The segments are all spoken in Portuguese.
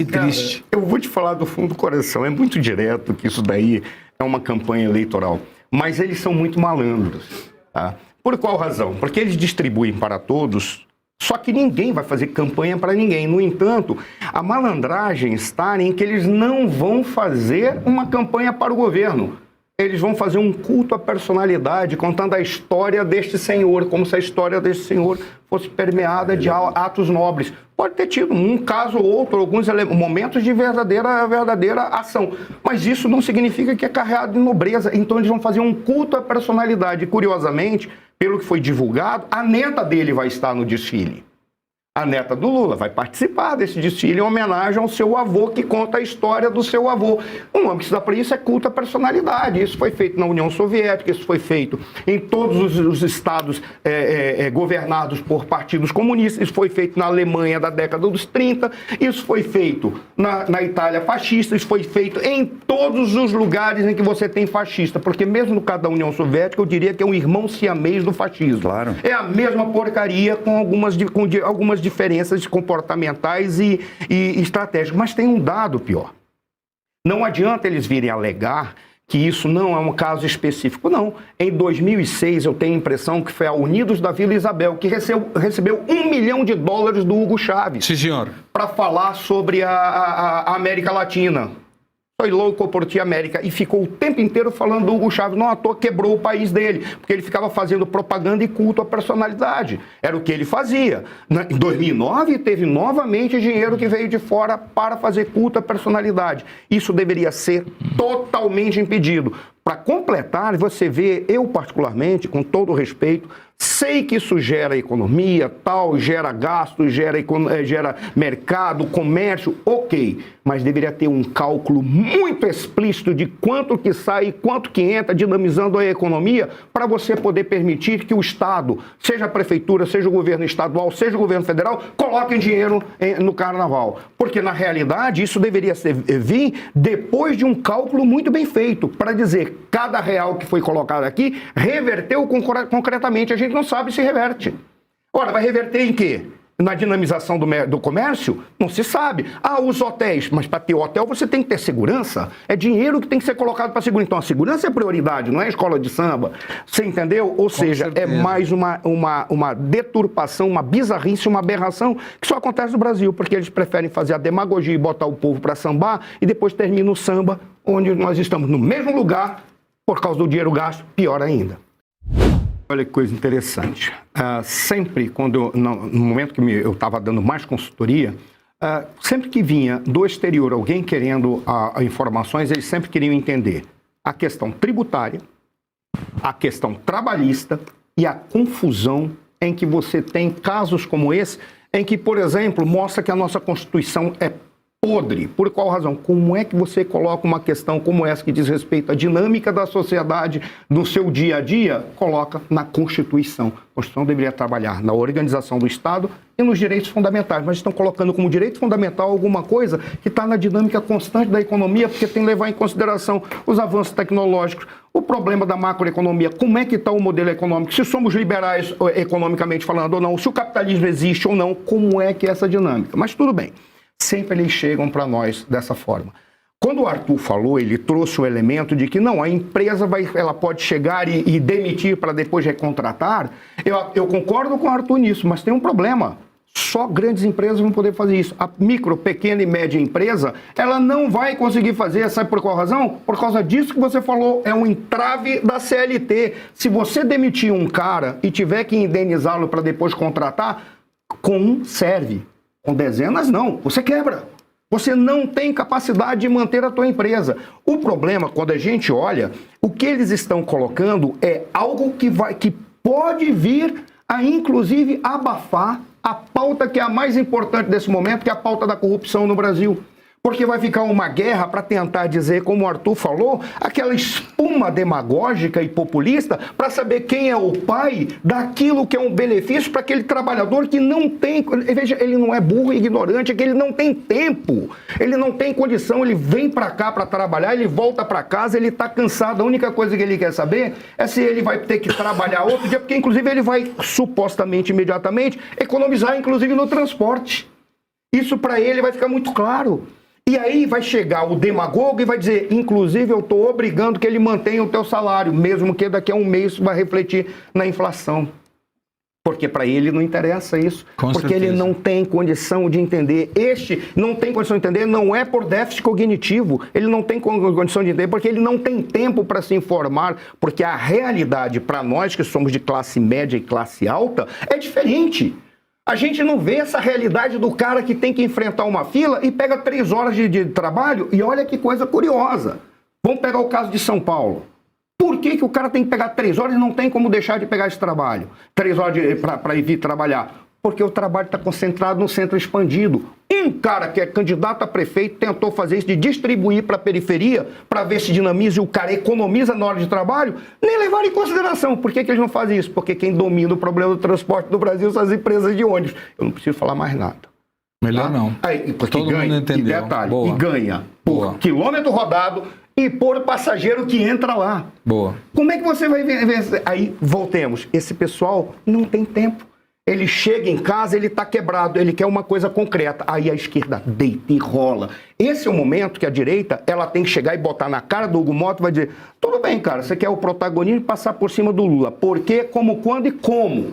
triste. Eu vou te falar do fundo do coração. É muito direto que isso daí é uma campanha eleitoral. Mas eles são muito malandros. Tá? Por qual razão? Porque eles distribuem para todos, só que ninguém vai fazer campanha para ninguém. No entanto, a malandragem está em que eles não vão fazer uma campanha para o governo. Eles vão fazer um culto à personalidade, contando a história deste senhor, como se a história deste senhor fosse permeada de atos nobres. Pode ter tido um caso ou outro, alguns momentos de verdadeira ação. Mas isso não significa que é carregado de nobreza. Então eles vão fazer um culto à personalidade. Curiosamente, pelo que foi divulgado, a neta dele vai estar no desfile. A neta do Lula vai participar desse desfile em homenagem ao seu avô, que conta a história do seu avô. O nome que se dá para isso é culto à personalidade. Isso foi feito na União Soviética, isso foi feito em todos os estados governados por partidos comunistas, isso foi feito na Alemanha da década dos 30, isso foi feito na Itália fascista, isso foi feito em todos os lugares em que você tem fascista, porque mesmo no caso da União Soviética, eu diria que é um irmão siamês do fascismo. Claro. É a mesma porcaria com algumas diferenças comportamentais e estratégicas. Mas tem um dado pior. Não adianta eles virem alegar que isso não é um caso específico, não. Em 2006, eu tenho a impressão que foi a Unidos da Vila Isabel que recebeu $1 milhão do Hugo Chávez. Sim, senhor. Para falar sobre a América Latina. Foi louco por ti, América, e ficou o tempo inteiro falando do Hugo Chávez, não à toa quebrou o país dele, porque ele ficava fazendo propaganda e culto à personalidade. Era o que ele fazia. Em 2009, teve novamente dinheiro que veio de fora para fazer culto à personalidade. Isso deveria ser totalmente impedido. Para completar, você vê, eu particularmente, com todo respeito, sei que isso gera economia, gera gastos, gera mercado, comércio, ok. Mas deveria ter um cálculo muito explícito de quanto que sai e quanto que entra, dinamizando a economia, para você poder permitir que o Estado, seja a prefeitura, seja o governo estadual, seja o governo federal, coloquem dinheiro no carnaval. Porque, na realidade, isso deveria vir depois de um cálculo muito bem feito, para dizer cada real que foi colocado aqui reverteu concretamente. A gente não sabe se reverte. Ora, vai reverter em quê? Na dinamização do comércio? Não se sabe. Os hotéis. Mas para ter hotel você tem que ter segurança. É dinheiro que tem que ser colocado para segurança. Então a segurança é prioridade, não é escola de samba. Você entendeu? Ou seja, é mais uma deturpação, uma bizarrice, uma aberração que só acontece no Brasil, porque eles preferem fazer a demagogia e botar o povo para sambar e depois termina o samba onde nós estamos no mesmo lugar por causa do dinheiro gasto, pior ainda. Olha que coisa interessante. Sempre, no momento que eu estava dando mais consultoria, sempre que vinha do exterior alguém querendo informações, eles sempre queriam entender a questão tributária, a questão trabalhista e a confusão em que você tem casos como esse, em que, por exemplo, mostra que a nossa Constituição é podre. Por qual razão? Como é que você coloca uma questão como essa que diz respeito à dinâmica da sociedade no seu dia a dia? Coloca na Constituição. A Constituição deveria trabalhar na organização do Estado e nos direitos fundamentais, mas estão colocando como direito fundamental alguma coisa que está na dinâmica constante da economia, porque tem que levar em consideração os avanços tecnológicos, o problema da macroeconomia, como é que está o modelo econômico, se somos liberais economicamente falando ou não, se o capitalismo existe ou não, como é que é essa dinâmica. Mas tudo bem. Sempre eles chegam para nós dessa forma. Quando o Arthur falou, ele trouxe o elemento de que não, a empresa ela pode chegar e demitir para depois recontratar. Eu concordo com o Arthur nisso, mas tem um problema. Só grandes empresas vão poder fazer isso. A micro, pequena e média empresa, ela não vai conseguir fazer. Sabe por qual razão? Por causa disso que você falou, é um entrave da CLT. Se você demitir um cara e tiver que indenizá-lo para depois contratar, com um serve. Com dezenas, não. Você quebra. Você não tem capacidade de manter a tua empresa. O problema, quando a gente olha, o que eles estão colocando é algo que pode vir a, inclusive, abafar a pauta que é a mais importante desse momento, que é a pauta da corrupção no Brasil. Porque vai ficar uma guerra para tentar dizer, como o Arthur falou, aquela espuma demagógica e populista para saber quem é o pai daquilo que é um benefício para aquele trabalhador que não tem... Veja, ele não é burro e ignorante, é que ele não tem tempo, ele não tem condição, ele vem para cá para trabalhar, ele volta para casa, ele está cansado, a única coisa que ele quer saber é se ele vai ter que trabalhar outro dia, porque inclusive ele vai supostamente, imediatamente, economizar inclusive no transporte. Isso para ele vai ficar muito claro. E aí vai chegar o demagogo e vai dizer, inclusive eu estou obrigando que ele mantenha o teu salário, mesmo que daqui a um mês isso vai refletir na inflação. Porque para ele não interessa isso. Porque ele não tem condição de entender. Não tem condição de entender, não é por déficit cognitivo. Ele não tem condição de entender porque ele não tem tempo para se informar. Porque a realidade para nós que somos de classe média e classe alta é diferente. A gente não vê essa realidade do cara que tem que enfrentar uma fila e pega 3 horas de trabalho. E olha que coisa curiosa. Vamos pegar o caso de São Paulo. Por que o cara tem que pegar 3 horas e não tem como deixar de pegar esse trabalho? 3 horas para ir vir trabalhar. Porque o trabalho está concentrado no centro expandido. Um cara que é candidato a prefeito tentou fazer isso de distribuir para a periferia para ver se dinamiza e o cara economiza na hora de trabalho, nem levaram em consideração. Por que eles não fazem isso? Porque quem domina o problema do transporte do Brasil são as empresas de ônibus. Eu não preciso falar mais nada. Melhor não. Aí, porque todo mundo entendeu. E detalhe, e ganha por quilômetro rodado e por passageiro que entra lá. Boa. Como é que você vai ver? Aí, voltemos. Esse pessoal não tem tempo. Ele chega em casa, ele está quebrado, ele quer uma coisa concreta. Aí a esquerda deita e rola. Esse é o momento que a direita ela tem que chegar e botar na cara do Hugo Mota e vai dizer, tudo bem, cara, você quer o protagonismo e passar por cima do Lula. Por quê, como, quando e como?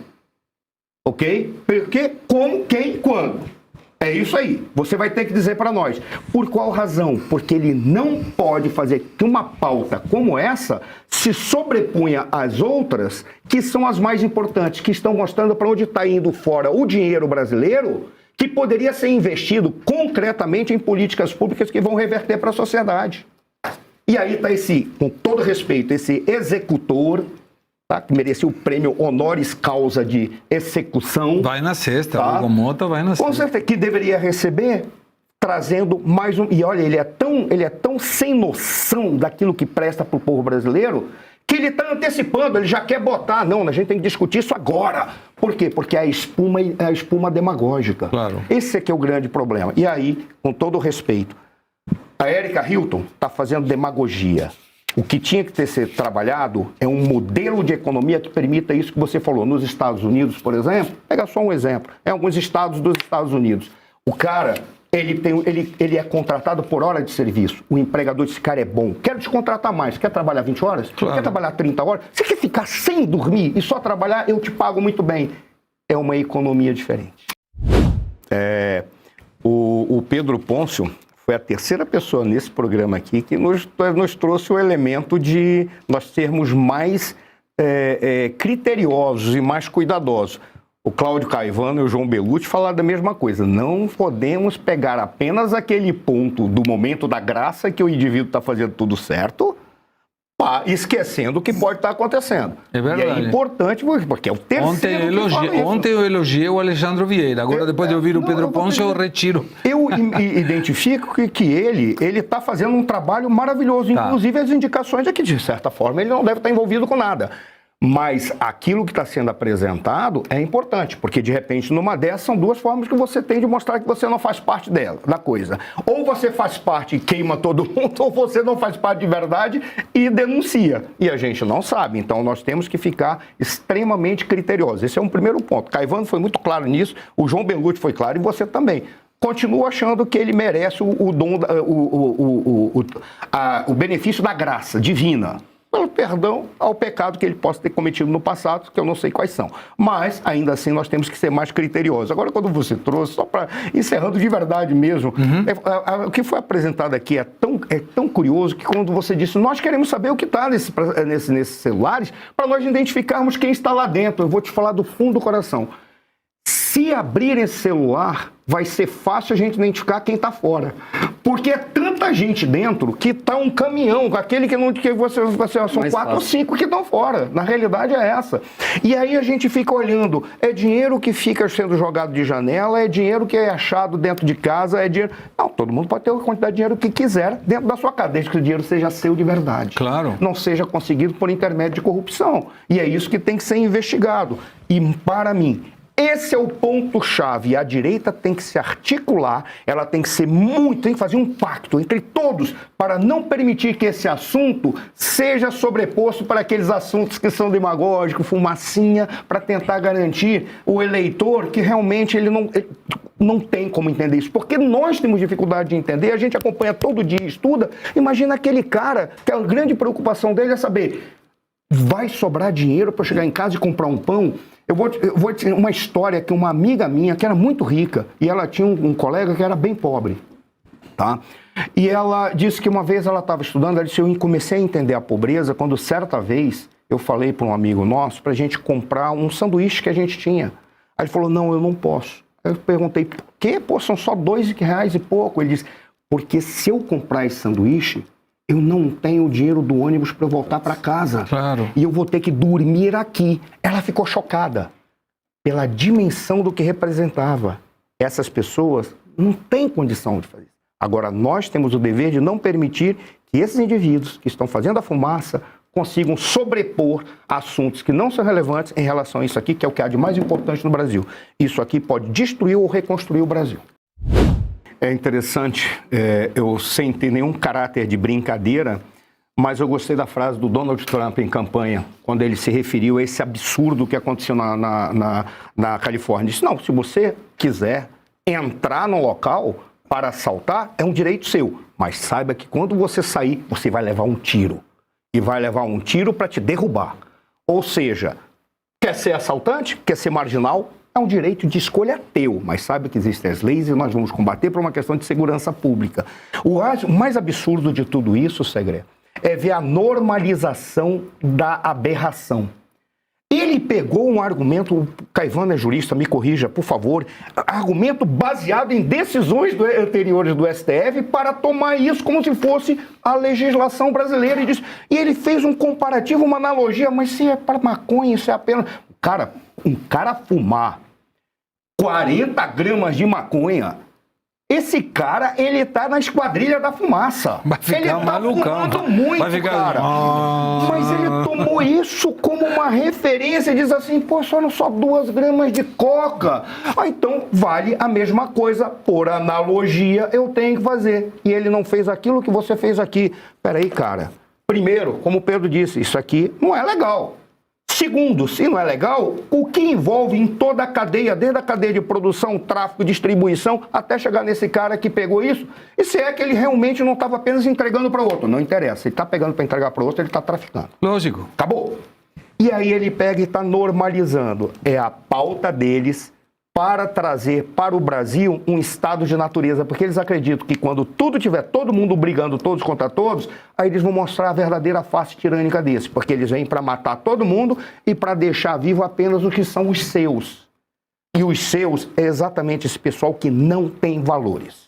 Ok? Por quê, como, quem e quando? É isso aí. Você vai ter que dizer para nós. Por qual razão? Porque ele não pode fazer que uma pauta como essa se sobrepunha às outras, que são as mais importantes, que estão mostrando para onde está indo fora o dinheiro brasileiro, que poderia ser investido concretamente em políticas públicas que vão reverter para a sociedade. E aí está com todo respeito, esse executor, tá, que merecia o prêmio honoris causa de execução. Vai na sexta, tá? O Hugo Mota vai na sexta. Com certeza, que deveria receber, trazendo mais um... E olha, ele é tão sem noção daquilo que presta para o povo brasileiro, que ele está antecipando, ele já quer botar. Não, a gente tem que discutir isso agora. Por quê? Porque é a espuma demagógica. Claro. Esse é que é o grande problema. E aí, com todo o respeito, a Erika Hilton está fazendo demagogia. O que tinha que ter sido trabalhado é um modelo de economia que permita isso que você falou. Nos Estados Unidos, por exemplo, pega só um exemplo, em alguns estados dos Estados Unidos, o cara, ele é contratado por hora de serviço. O empregador desse cara é bom. Quero te contratar mais. Quer trabalhar 20 horas? Claro. Quer trabalhar 30 horas? Você quer ficar sem dormir e só trabalhar? Eu te pago muito bem. É uma economia diferente. O Pedro Pôncio foi a terceira pessoa nesse programa aqui que nos trouxe o elemento de nós sermos mais criteriosos e mais cuidadosos. O Cláudio Caivano e o João Belucci falaram da mesma coisa. Não podemos pegar apenas aquele ponto do momento da graça que o indivíduo está fazendo tudo certo, esquecendo o que pode estar acontecendo. É verdade. E é importante, porque é o terceiro Ontem eu elogiei o Alexandre Vieira. Agora, depois de ouvir o Pedro Pôncio, eu retiro. Eu identifico que ele está fazendo um trabalho maravilhoso. Tá. Inclusive, as indicações é que, de certa forma, ele não deve estar envolvido com nada. Mas aquilo que está sendo apresentado é importante, porque de repente numa dessas são duas formas que você tem de mostrar que você não faz parte da coisa. Ou você faz parte e queima todo mundo, ou você não faz parte de verdade e denuncia. E a gente não sabe, então nós temos que ficar extremamente criteriosos. Esse é um primeiro ponto. Caivano foi muito claro nisso, o João Belucci foi claro e você também. Continuo achando que ele merece o benefício da graça divina. Pelo perdão ao pecado que ele possa ter cometido no passado, que eu não sei quais são. Mas, ainda assim, nós temos que ser mais criteriosos. Agora, quando você trouxe, só para encerrando de verdade mesmo, o que foi apresentado aqui é tão curioso que quando você disse, nós queremos saber o que está nesses celulares para nós identificarmos quem está lá dentro. Eu vou te falar do fundo do coração. Se abrir esse celular, vai ser fácil a gente identificar quem está fora. Porque é tanta gente dentro que está um caminhão, aquele que não que você são mais 4 ou 5 que estão fora. Na realidade é essa. E aí a gente fica olhando, é dinheiro que fica sendo jogado de janela, é dinheiro que é achado dentro de casa, é dinheiro... Não, todo mundo pode ter a quantidade de dinheiro que quiser dentro da sua casa, desde que o dinheiro seja seu de verdade. Claro. Não seja conseguido por intermédio de corrupção. E é isso que tem que ser investigado. E para mim, Esse é o ponto-chave. A direita tem que se articular, ela tem que ser muito, tem que fazer um pacto entre todos para não permitir que esse assunto seja sobreposto para aqueles assuntos que são demagógicos, fumacinha, para tentar garantir o eleitor que realmente ele não tem como entender isso. Porque nós temos dificuldade de entender, a gente acompanha todo dia, estuda. Imagina aquele cara que a grande preocupação dele é saber, vai sobrar dinheiro para chegar em casa e comprar um pão? Eu vou te dizer uma história que uma amiga minha, que era muito rica, e ela tinha um colega que era bem pobre, tá? E ela disse que uma vez ela estava estudando, ela disse, eu comecei a entender a pobreza quando certa vez eu falei para um amigo nosso para a gente comprar um sanduíche que a gente tinha. Aí ele falou, não, eu não posso. Aí eu perguntei, por quê? Pô, são só R$2 e pouco. Ele disse, porque se eu comprar esse sanduíche, eu não tenho o dinheiro do ônibus para eu voltar para casa. Claro. E eu vou ter que dormir aqui. Ela ficou chocada pela dimensão do que representava. Essas pessoas não têm condição de fazer isso. Agora, nós temos o dever de não permitir que esses indivíduos que estão fazendo a fumaça consigam sobrepor assuntos que não são relevantes em relação a isso aqui, que é o que há de mais importante no Brasil. Isso aqui pode destruir ou reconstruir o Brasil. É interessante, eu sem ter nenhum caráter de brincadeira, mas eu gostei da frase do Donald Trump em campanha, quando ele se referiu a esse absurdo que aconteceu na Califórnia. Ele disse, não, se você quiser entrar no local para assaltar, é um direito seu, mas saiba que quando você sair, você vai levar um tiro. E vai levar um tiro para te derrubar. Ou seja, quer ser assaltante? Quer ser marginal? É um direito de escolha teu, mas saiba que existem as leis e nós vamos combater por uma questão de segurança pública. O mais absurdo de tudo isso, Segre, é ver a normalização da aberração. Ele pegou um argumento, o Caivano é jurista, me corrija, por favor, argumento baseado em decisões anteriores do STF para tomar isso como se fosse a legislação brasileira. E ele fez um comparativo, uma analogia, mas se é para maconha, isso é apenas... Um cara fumar 40 gramas de maconha, esse cara, ele tá na esquadrilha da fumaça. Vai ficar ele tá malucão. fumando muito, vai ficar... cara. Mas ele tomou isso como uma referência, diz assim, pô, só 2 gramas de coca. Então vale a mesma coisa, por analogia, eu tenho que fazer. E ele não fez aquilo que você fez aqui. Peraí, cara. Primeiro, como o Pedro disse, isso aqui não é legal. Segundo, se não é legal, o que envolve em toda a cadeia, desde a cadeia de produção, tráfico, distribuição, até chegar nesse cara que pegou isso, e se é que ele realmente não estava apenas entregando para outro. Não interessa, ele está pegando para entregar para outro, ele está traficando. Lógico. Acabou. E aí ele pega e está normalizando. É a pauta deles para trazer para o Brasil um estado de natureza, porque eles acreditam que quando tudo tiver, todo mundo brigando todos contra todos, aí eles vão mostrar a verdadeira face tirânica desse, porque eles vêm para matar todo mundo e para deixar vivo apenas os que são os seus. E os seus é exatamente esse pessoal que não tem valores.